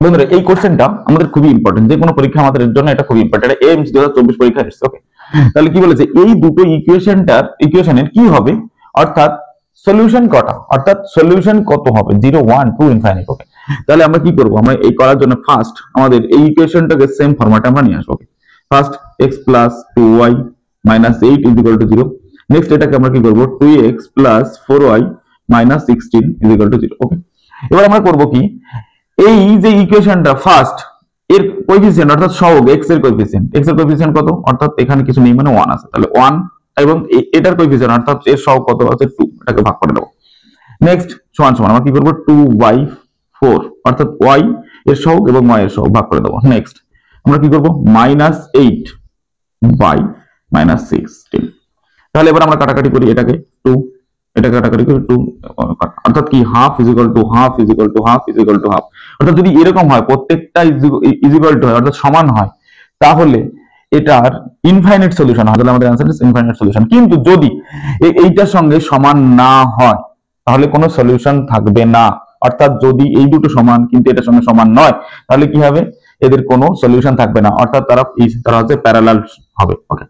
বন্ধুরা এই কোশ্চেনটা আমাদের খুবই ইম্পর্টেন্ট, যে কোনো পরীক্ষা আমাদের জন্য এটা খুবই ইম্পর্টেন্ট। এটা এমস 2024 পরীক্ষা এসেছে। ওকে, তাহলে কি বলেছে, এই দুটো ইকুয়েশনের কি হবে, অর্থাৎ সলিউশন কটা, অর্থাৎ সলিউশন কত হবে, 0 1 2 ইনফাইনাইট। ওকে, তাহলে আমরা কি করব, আমরা এই করার জন্য ফার্স্ট আমাদের এই ইকুয়েশনটাকে সেম ফরম্যাটে আমরা নিয়ে আসবো। First x plus 2y minus 8 is equal to 0। Next এটাকে আমরা কি করব, 2x plus 4y minus 16 is equal to 0। ওকে, এবার আমরা করব কি, এই যে ইকুয়েশনটা ফার্স্ট এর কোএফিসিয়েন্ট অর্থাৎ সহগ x এর কোএফিসিয়েন্ট কত, অর্থাৎ এখানে কিছু নেই মানে 1 আছে, তাহলে 1 এবং এটার কোএফিসিয়েন্ট অর্থাৎ এর সহগ কত আছে 2, এটাকে ভাগ করে দেব। নেক্সট সমান সমান আমরা কি করব, 2/4 অর্থাৎ y এর সহগ এবং y এর সহগ ভাগ করে দেব। নেক্সট আমরা কি করব, -8 বাই -16। তাহলে এবার আমরা কাটাকাটি করি, এটাকে 2, এটা কাটাকাটি করি 2, অর্থাৎ কি half is equal to half is equal to half is equal to half. অর্থাৎ যদি এরকম হয় প্রত্যেকটা ইজ ইকুয়াল টু হয় অর্থাৎ সমান হয়, তাহলে এটার ইনফাইনাইট সলিউশন হয়, তাহলে আমাদের অ্যানসার ইজ ইনফাইনাইট সলিউশন। কিন্তু যদি এইটার সঙ্গে সমান না হয় তাহলে কোনো সলিউশন থাকবে না। অর্থাৎ যদি এই দুটো সমান কিন্তু এটার সঙ্গে সমান নয়, তাহলে কি হবে, এদের কোনো সলিউশন থাকবে না, অর্থাৎ তারা হচ্ছে প্যারালাল হবে। ওকে,